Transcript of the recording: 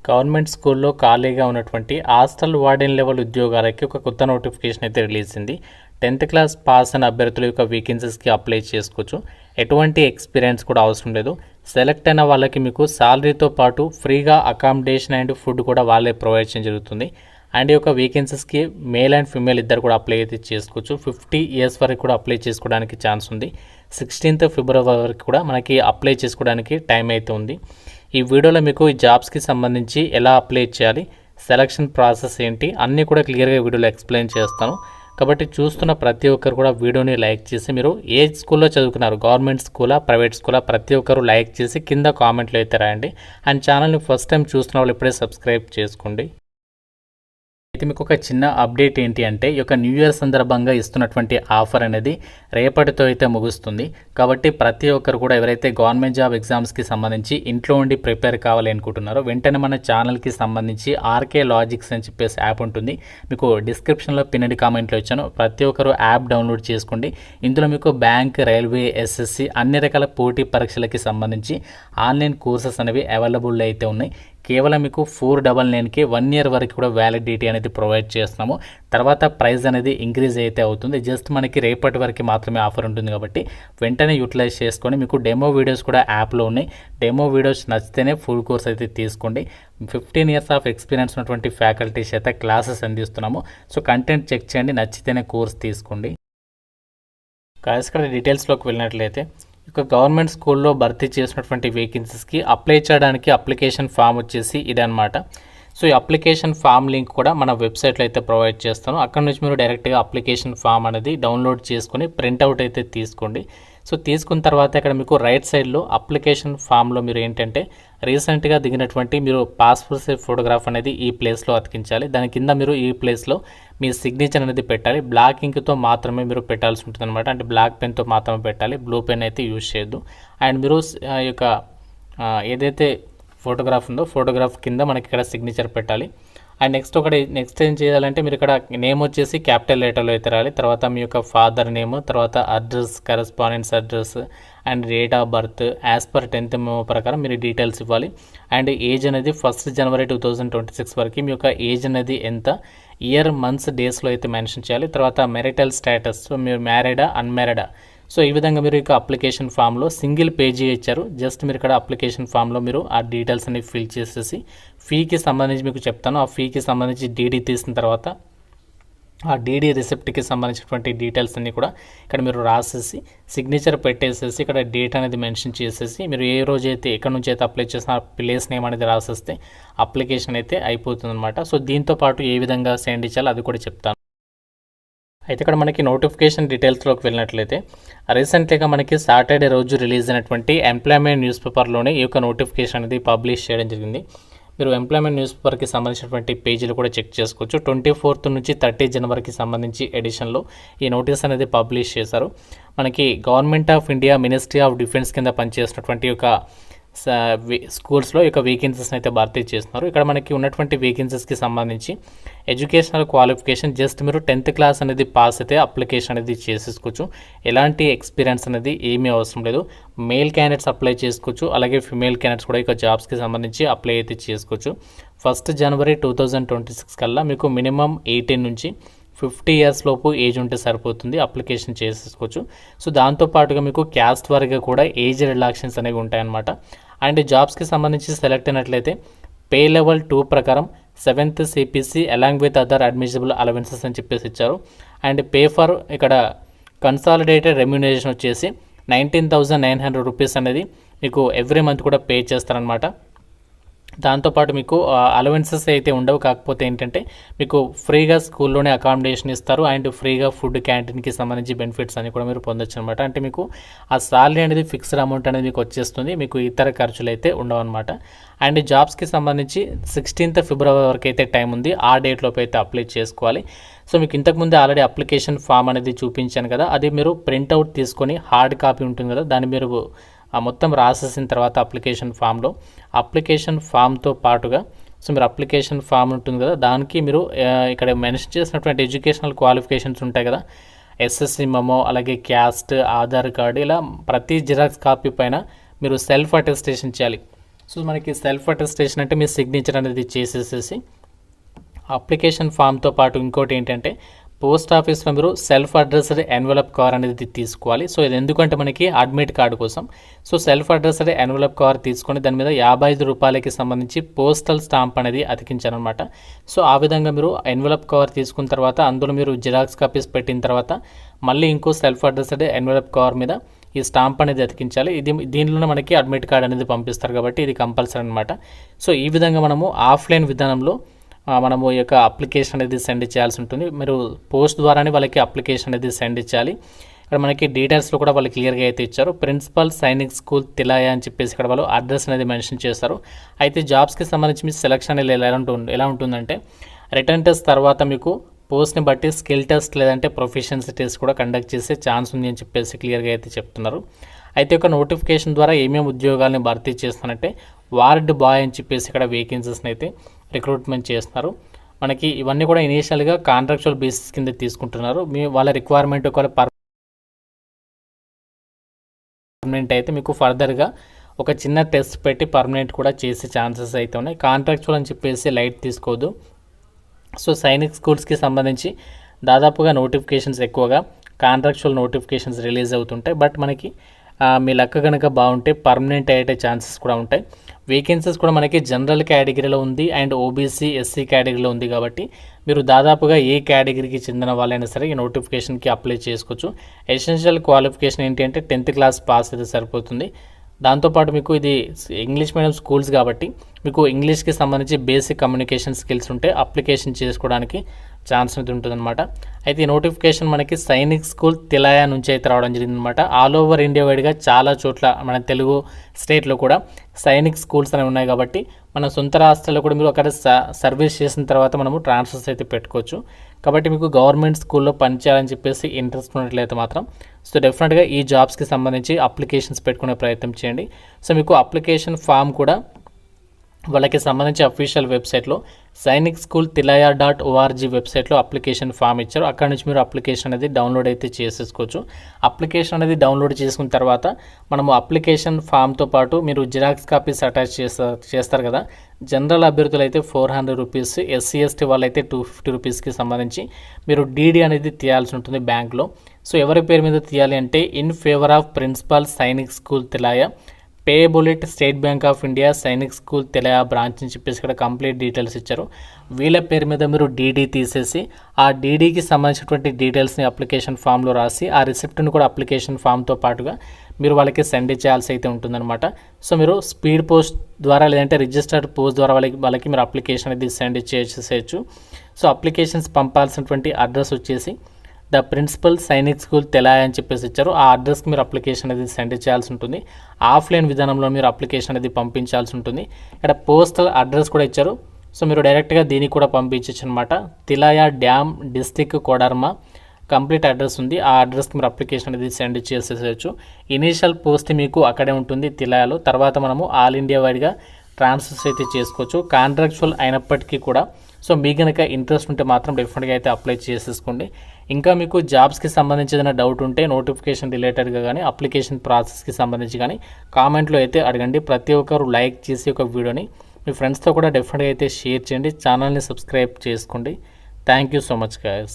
Government స్కూల్లో ఖాళీగా ఉన్నటువంటి హాస్టల్ వార్డెన్ లెవెల్ ఉద్యోగాలకి ఒక కొత్త నోటిఫికేషన్ అయితే రిలీజ్ అయింది. 10th క్లాస్ పాస్ అయిన అభ్యర్థుల యొక్క వేకెన్సీస్కి అప్లై చేసుకోవచ్చు. ఎటువంటి ఎక్స్పీరియన్స్ కూడా అవసరం లేదు. సెలెక్ట్ అయిన వాళ్ళకి మీకు శాలరీతో పాటు ఫ్రీగా అకామిడేషన్ అండ్ ఫుడ్ కూడా వాళ్ళే ప్రొవైడ్ చేయడం జరుగుతుంది. అండ్ ఈ యొక్క వేకెన్సీస్కి మేల్ అండ్ ఫీమేల్ ఇద్దరు కూడా అప్లై అయితే చేసుకోవచ్చు. 50 years వరకు కూడా అప్లై చేసుకోవడానికి ఛాన్స్ ఉంది. 16th February వరకు కూడా మనకి అప్లై చేసుకోవడానికి టైం అయితే ఉంది. ఈ వీడియోలో మీకు ఈ జాబ్స్కి సంబంధించి ఎలా అప్లై చేయాలి, సెలక్షన్ ప్రాసెస్ ఏంటి అన్నీ కూడా క్లియర్గా వీడియోలో ఎక్స్ప్లెయిన్ చేస్తాను. కాబట్టి చూస్తున్న ప్రతి ఒక్కరు కూడా వీడియోని లైక్ చేసి, మీరు ఏ స్కూల్లో చదువుకున్నారు, గవర్నమెంట్ స్కూలా ప్రైవేట్ స్కూలా, ప్రతి ఒక్కరు లైక్ చేసి కింద కామెంట్లో అయితే రాయండి. అండ్ ఛానల్ని ఫస్ట్ టైం చూస్తున్న వాళ్ళు ఇప్పుడే సబ్స్క్రైబ్ చేసుకోండి. అయితే మీకు ఒక చిన్న అప్డేట్ ఏంటి అంటే, ఈ యొక్క న్యూ ఇయర్ సందర్భంగా ఇస్తున్నటువంటి ఆఫర్ అనేది రేపటితో అయితే ముగుస్తుంది. కాబట్టి ప్రతి ఒక్కరు కూడా ఎవరైతే గవర్నమెంట్ జాబ్ ఎగ్జామ్స్కి సంబంధించి ఇంట్లో ఉండి ప్రిపేర్ కావాలి అనుకుంటున్నారో వెంటనే మన ఛానల్కి సంబంధించి ఆర్కే లాజిక్స్ అని చెప్పేసి యాప్ ఉంటుంది. మీకు డిస్క్రిప్షన్లో పిన్నడి కామెంట్లో ఇచ్చాను. ప్రతి ఒక్కరు యాప్ డౌన్లోడ్ చేసుకోండి. ఇందులో మీకు బ్యాంక్, రైల్వే, ఎస్ఎస్సి అన్ని రకాల పోటీ పరీక్షలకి సంబంధించి ఆన్లైన్ కోర్సెస్ అనేవి అవైలబుల్ అయితే ఉన్నాయి. కేవలం మీకు 499కి 1 year వరకు కూడా వ్యాలిడిటీ అనేది ప్రొవైడ్ చేస్తున్నాము. తర్వాత ప్రైస్ అనేది ఇంక్రీజ్ అయితే అవుతుంది. జస్ట్ మనకి రేపటి వరకు మాత్రమే ఆఫర్ ఉంటుంది కాబట్టి వెంటనే యూటిలైజ్ చేసుకొని, మీకు డెమో వీడియోస్ కూడా యాప్లో ఉన్నాయి. డెమో వీడియోస్ నచ్చితేనే ఫుల్ కోర్స్ అయితే తీసుకోండి. 15 years ఆఫ్ ఎక్స్పీరియన్స్ ఉన్నటువంటి ఫ్యాకల్టీస్ అయితే క్లాసెస్ అందిస్తున్నాము. సో కంటెంట్ చెక్ చేయండి, నచ్చితేనే కోర్స్ తీసుకోండి. ఇక్కడ డీటెయిల్స్లోకి వెళ్ళినట్లయితే, ఇక గవర్నమెంట్ స్కూల్లో భర్తీ చేసినటువంటి వేకెన్సీస్కి అప్లై చేయడానికి అప్లికేషన్ ఫామ్ వచ్చేసి ఇదనమాట. సో ఈ అప్లికేషన్ ఫామ్ లింక్ కూడా మన వెబ్సైట్లో అయితే ప్రొవైడ్ చేస్తాను. అక్కడ నుంచి మీరు డైరెక్ట్గా అప్లికేషన్ ఫామ్ అనేది డౌన్లోడ్ చేసుకొని ప్రింట్అవుట్ అయితే తీసుకోండి. సో తీసుకున్న తర్వాత ఇక్కడ మీకు రైట్ సైడ్లో అప్లికేషన్ ఫామ్లో మీరు ఏంటంటే రీసెంట్గా దిగినటువంటి మీరు పాస్పోర్ట్ సైజ్ ఫోటోగ్రాఫ్ అనేది ఈ ప్లేస్లో అతికించాలి. దాని కింద మీరు ఈ ప్లేస్లో మీ సిగ్నేచర్ అనేది పెట్టాలి. బ్లాక్ ఇంక్తో మాత్రమే మీరు పెట్టాల్సి ఉంటుంది అనమాట. అంటే బ్లాక్ పెన్తో మాత్రమే పెట్టాలి, బ్లూ పెన్ అయితే యూజ్ చేయొద్దు. అండ్ మీరు ఈ యొక్క ఏదైతే ఫోటోగ్రాఫ్ ఉందో ఫోటోగ్రాఫ్ కింద మనకి ఇక్కడ సిగ్నేచర్ పెట్టాలి. అండ్ నెక్స్ట్ ఏం చేయాలంటే, మీరు ఇక్కడ నేమ్ వచ్చేసి క్యాపిటల్ లెటర్లో అయితే రాయాలి. తర్వాత మీ యొక్క ఫాదర్ నేమ్, తర్వాత address, correspondence address and date of birth as per 10th memo ప్రకారం మీరు డీటెయిల్స్ ఇవ్వాలి. అండ్ ఏజ్ అనేది 1st January 2026 వరకు మీ యొక్క ఏజ్ అనేది ఎంత, ఇయర్, మంత్స్, డేస్లో అయితే మెన్షన్ చేయాలి. తర్వాత మెరిటల్ స్టేటస్, సో మీరు మ్యారీడా, అన్మ్యారీడా. సో ఈ విధంగా మీరు ఇక అప్లికేషన్ ఫామ్లో సింగిల్ పేజీ ఇచ్చారు. జస్ట్ మీరు ఇక్కడ అప్లికేషన్ ఫామ్లో మీరు ఆ డీటెయిల్స్ అన్ని ఫిల్ చేసేసి, ఫీకి సంబంధించి మీకు చెప్తాను. ఆ ఫీకి సంబంధించి డీడీ తీసిన తర్వాత ఆ డీడీ రిసిప్ట్కి సంబంధించినటువంటి డీటెయిల్స్ అన్నీ కూడా ఇక్కడ మీరు రాసేసి సిగ్నేచర్ పెట్టేసేసి ఇక్కడ డేట్ అనేది మెన్షన్ చేసేసి, మీరు ఏ రోజు అయితే ఎక్కడి నుంచి అయితే అప్లై చేసిన ఆ ప్లేస్ నేమ్ అనేది రాసేస్తే అప్లికేషన్ అయితే అయిపోతుంది అనమాట. సో దీంతో పాటు ఏ విధంగా సెండ్ ఇచ్చాలో అది కూడా చెప్తాను. అయితే ఇక్కడ మనకి నోటిఫికేషన్ డీటెయిల్స్లోకి వెళ్ళినట్లయితే, రీసెంట్గా మనకి సాటర్డే రోజు రిలీజ్ అయినటువంటి ఎంప్లాయ్మెంట్ న్యూస్ పేపర్లోనే ఈ యొక్క నోటిఫికేషన్ అనేది పబ్లిష్ చేయడం జరిగింది. మీరు ఎంప్లాయ్మెంట్ న్యూస్ పేపర్కి సంబంధించినటువంటి పేజీలు కూడా చెక్ చేసుకోవచ్చు. 24th నుంచి 30 January సంబంధించి ఎడిషన్లో ఈ నోటీస్ అనేది పబ్లిష్ చేశారు. మనకి government of India ministry of defence కింద పనిచేసినటువంటి ఒక స్కూల్స్లో యొక్క వేకెన్సీస్ని అయితే భర్తీ చేస్తున్నారు. ఇక్కడ మనకి ఉన్నటువంటి వేకెన్సీస్కి సంబంధించి ఎడ్యుకేషనల్ క్వాలిఫికేషన్ జస్ట్ మీరు 10th క్లాస్ అనేది పాస్ అయితే అప్లికేషన్ అనేది చేసేసుకోవచ్చు. ఎలాంటి ఎక్స్పీరియన్స్ అనేది ఏమీ అవసరం లేదు. మేల్ క్యాండిడేట్స్ అప్లై చేసుకోవచ్చు, అలాగే ఫిమేల్ క్యాండిడేట్స్ కూడా ఇక జాబ్స్కి సంబంధించి అప్లై అయితే చేసుకోవచ్చు. 1st January 2026 కల్లా మీకు మినిమం 18 నుంచి 50 years లోపు ఏజ్ ఉంటే సరిపోతుంది, అప్లికేషన్ చేసేసుకోవచ్చు. సో దాంతోపాటుగా మీకు క్యాస్ట్ వారీగా కూడా ఏజ్ రిలాక్షన్స్ అనేవి ఉంటాయన్నమాట. అండ్ జాబ్స్కి సంబంధించి సెలెక్ట్ అయినట్లయితే పే లెవెల్ 2 ప్రకారం 7th CPC along with other admissible allowances అని చెప్పేసి ఇచ్చారు. అండ్ పే ఫర్ ఇక్కడ కన్సాలిడేటెడ్ రెమ్యూనరేషన్ వచ్చేసి 19,900 rupees అనేది మీకు ఎవ్రీ మంత్ కూడా పే చేస్తారనమాట. దాంతోపాటు మీకు అలవెన్సెస్ అయితే ఉండవు, కాకపోతే ఏంటంటే మీకు ఫ్రీగా స్కూల్లోనే అకామిడేషన్ ఇస్తారు. అండ్ ఫ్రీగా ఫుడ్, క్యాంటీన్కి సంబంధించి బెనిఫిట్స్ అని కూడా మీరు పొందొచ్చు అనమాట. అంటే మీకు ఆ సాలరీ అనేది ఫిక్స్డ్ అమౌంట్ అనేది మీకు వచ్చేస్తుంది, మీకు ఇతర ఖర్చులు అయితే ఉండవు అనమాట. అండ్ జాబ్స్కి సంబంధించి 16th February వరకు అయితే టైం ఉంది. ఆ డేట్లోపు అయితే అప్లై చేసుకోవాలి. సో మీకు ఇంతకుముందే ఆల్రెడీ అప్లికేషన్ ఫామ్ అనేది చూపించాను కదా, అది మీరు ప్రింట్అవుట్ తీసుకొని హార్డ్ కాపీ ఉంటుంది కదా, దాన్ని మీరు మొత్తం రాసేసిన తర్వాత అప్లికేషన్ ఫామ్తో పాటుగా, సో మీరు అప్లికేషన్ ఫామ్ ఉంటుంది కదా, దానికి మీరు ఇక్కడ మెన్షన్ చేసినటువంటి ఎడ్యుకేషనల్ క్వాలిఫికేషన్స్ ఉంటాయి కదా, ఎస్ఎస్సి మెమో, అలాగే క్యాస్ట్, ఆధార్ కార్డు, ఇలా ప్రతి జిరాక్స్ కాపీ పైన మీరు సెల్ఫ్ అటెస్టేషన్ చేయాలి. సో మనకి సెల్ఫ్ అటెస్టేషన్ అంటే మీ సిగ్నేచర్ అనేది చేసేసేసి అప్లికేషన్ ఫామ్తో పాటు ఇంకోటి ఏంటంటే పోస్ట్ ఆఫీస్లో మీరు సెల్ఫ్ అడ్రస్డ్ ఎన్వలప్ కవర్ అనేది తీసుకోవాలి. సో ఇది ఎందుకంటే మనకి అడ్మిట్ కార్డు కోసం. So self addressed envelope cover తీసుకొని దాని మీద 55 రూపాయలకి సంబంధించి పోస్టల్ స్టాంప్ అనేది అతికించారనమాట. సో ఆ విధంగా మీరు ఎన్వలప్ కవర్ తీసుకున్న తర్వాత అందులో మీరు జిరాక్స్ కాపీస్ పెట్టిన తర్వాత మళ్ళీ ఇంకో సెల్ఫ్ అడ్రస్డ్ ఎన్వలప్ కవర్ మీద ఈ స్టాంప్ అనేది అతికించాలి. దీనిలోనే మనకి అడ్మిట్ కార్డ్ అనేది పంపిస్తారు కాబట్టి ఇది కంపల్సరీ అనమాట. సో ఈ విధంగా మనము ఆఫ్లైన్ విధానంలో మనము ఈ యొక్క అప్లికేషన్ అనేది సెండ్ చేయాల్సి ఉంటుంది. మీరు పోస్ట్ ద్వారానే వాళ్ళకి అప్లికేషన్ అనేది సెండ్ చేయాలి. ఇక్కడ మనకి డీటెయిల్స్లో కూడా వాళ్ళు క్లియర్గా అయితే ఇచ్చారు. ప్రిన్సిపల్ సైనిక్ స్కూల్ తిలాయ అని చెప్పేసి ఇక్కడ వాళ్ళు అడ్రస్ అనేది మెన్షన్ చేస్తారు. అయితే జాబ్స్కి సంబంధించి మీ సెలక్షన్ ఎలా ఉంటుందంటే రిటర్న్ టెస్ట్ తర్వాత మీకు పోస్ట్ని బట్టి స్కిల్ టెస్ట్ లేదంటే ప్రొఫిషియన్సీ టెస్ట్ కూడా కండక్ట్ చేసే ఛాన్స్ ఉంది అని చెప్పేసి క్లియర్గా అయితే చెప్తున్నారు. అయితే ఒక నోటిఫికేషన్ ద్వారా ఏమేమి ఉద్యోగాలను భర్తీ చేస్తానంటే వార్డ్ బాయ్ అని చెప్పేసి ఇక్కడ వేకెన్సీస్ని అయితే రిక్రూట్మెంట్ చేస్తున్నారు. మనకి ఇవన్నీ కూడా ఇనీషియల్గా కాంట్రాక్చువల్ బేసిస్ కింద తీసుకుంటున్నారు. వాళ్ళ రిక్వైర్మెంట్ ఒకవేళ పర్మనెంట్ అయితే మీకు ఫర్దర్గా ఒక చిన్న టెస్ట్ పెట్టి పర్మనెంట్ కూడా చేసే ఛాన్సెస్ అయితే ఉన్నాయి. కాంట్రాక్చువల్ అని చెప్పేసి లైట్ తీసుకోవద్దు. సో సైనిక్ స్కూల్స్కి సంబంధించి దాదాపుగా నోటిఫికేషన్స్ ఎక్కువగా కాంట్రాక్చువల్ నోటిఫికేషన్స్ రిలీజ్ అవుతుంటాయి. బట్ మనకి మీ లెక్క కనుక బాగుంటే పర్మనెంట్ అయ్యే ఛాన్సెస్ కూడా ఉంటాయి. వేకెన్సీస్ కూడా మనకి జనరల్ కేటగిరీలో ఉంది అండ్ ఓబీసీ ఎస్సీ కేటగిరీలో ఉంది కాబట్టి మీరు దాదాపుగా ఏ కేటగిరీకి చెందిన వాళ్ళైనా సరే ఈ నోటిఫికేషన్కి అప్లై చేసుకోవచ్చు. ఎసెన్షియల్ క్వాలిఫికేషన్ ఏంటి అంటే 10th క్లాస్ పాస్ అయితే సరిపోతుంది. దాంతోపాటు మీకు ఇది ఇంగ్లీష్ మీడియం స్కూల్స్ కాబట్టి మీకు ఇంగ్లీష్కి సంబంధించి బేసిక్ కమ్యూనికేషన్ స్కిల్స్ ఉంటే అప్లికేషన్ చేసుకోవడానికి ఛాన్స్ అయితే ఉంటుందన్నమాట. అయితే ఈ నోటిఫికేషన్ మనకి సైనిక్ స్కూల్ తిలాయ నుంచి అయితే రావడం జరిగిందనమాట. ఆల్ ఓవర్ ఇండియా వైడ్గా చాలా చోట్ల మన తెలుగు స్టేట్లో కూడా సైనిక్ స్కూల్స్ అనేవి ఉన్నాయి కాబట్టి మన సొంత రాష్ట్రాల్లో కూడా మీరు అక్కడ సర్వీస్ చేసిన తర్వాత మనము ట్రాన్స్ఫర్స్ అయితే పెట్టుకోవచ్చు. కాబట్టి మీకు గవర్నమెంట్ స్కూల్లో పనిచేయాలని చెప్పేసి ఇంట్రెస్ట్ ఉన్నట్లయితే మాత్రం సో డెఫినెట్గా ఈ జాబ్స్కి సంబంధించి అప్లికేషన్స్ పెట్టుకునే ప్రయత్నం చేయండి. సో మీకు అప్లికేషన్ ఫామ్ కూడా వాళ్ళకి సంబంధించి అఫీషియల్ వెబ్సైట్లో సైనిక్ స్కూల్ tilaya.org వెబ్సైట్లో అప్లికేషన్ ఫామ్ ఇచ్చారు. అక్కడ నుంచి మీరు అప్లికేషన్ అనేది డౌన్లోడ్ అయితే చేసేసుకోవచ్చు. అప్లికేషన్ అనేది డౌన్లోడ్ చేసుకున్న తర్వాత మనము అప్లికేషన్ ఫామ్తో పాటు మీరు జిరాక్స్ కాపీస్ అటాచ్ చేస్తారు కదా. జనరల్ అభ్యర్థులు అయితే 400 రూపీస్, ఎస్సీ ఎస్టీ వాళ్ళైతే 250 రూపీస్కి సంబంధించి మీరు డీడీ అనేది తీయాల్సి ఉంటుంది బ్యాంక్లో. సో ఎవరి పేరు మీద తీయాలి అంటే in favour of principal Sainik school Tilaiya payable at State Bank of India Sainik school Tilaiya branch అని చెప్పేసి ఇక్కడ కంప్లీట్ డీటెయిల్స్ ఇచ్చారు. వీళ్ళ పేరు మీద మీరు డీడీ తీసేసి ఆ డీడీకి సంబంధించినటువంటి డీటెయిల్స్ని అప్లికేషన్ ఫామ్లో రాసి ఆ రిసిప్ట్ని కూడా అప్లికేషన్ ఫామ్తో పాటుగా మీరు వాళ్ళకి సెండ్ చేయాల్సి అయితే ఉంటుందన్నమాట. సో మీరు స్పీడ్ పోస్ట్ ద్వారా లేదంటే రిజిస్టర్డ్ పోస్ట్ ద్వారా వాళ్ళకి మీరు అప్లికేషన్ అనేది సెండ్ చేసేయచ్చు. సో అప్లికేషన్స్ పంపాల్సినటువంటి అడ్రస్ వచ్చేసి ద ప్రిన్సిపల్ సైనిక్ స్కూల్ తిలాయ అని చెప్పేసి ఇచ్చారు. ఆ అడ్రస్కి మీరు అప్లికేషన్ అనేది సెండ్ చేయాల్సి ఉంటుంది. ఆఫ్లైన్ విధానంలో మీరు అప్లికేషన్ అనేది పంపించాల్సి ఉంటుంది. ఇక్కడ పోస్టల్ అడ్రస్ కూడా ఇచ్చారు. సో మీరు డైరెక్ట్గా దీనికి కూడా పంపించవచ్చు అనమాట. తిలాయ dam district Koderma complete address ఉంది. ఆ అడ్రస్కి మీరు అప్లికేషన్ అనేది సెండ్ చేసేసేయచ్చు. ఇనీషియల్ పోస్ట్ మీకు అక్కడే ఉంటుంది తిలాయలో. తర్వాత మనము ఆల్ ఇండియా వైడ్గా ట్రాన్స్ఫర్స్ అయితే చేసుకోవచ్చు. కాంట్రాక్చువల్ అయినప్పటికీ కూడా సో మీకు కనుక ఇంట్రెస్ట్ ఉంటే మాత్రం డెఫినెట్గా అయితే అప్లై చేసేసుకోండి. ఇంకా మీకు జాబ్స్కి సంబంధించి ఏదైనా డౌట్ ఉంటే నోటిఫికేషన్ రిలేటెడ్గా కానీ అప్లికేషన్ ప్రాసెస్కి సంబంధించి కానీ కామెంట్లో అయితే అడగండి. ప్రతి ఒక్కరు లైక్ చేసి ఒక వీడియోని మీ ఫ్రెండ్స్తో కూడా డెఫినెట్గా అయితే షేర్ చేయండి. ఛానల్ని సబ్స్క్రైబ్ చేసుకోండి. Thank you so much guys.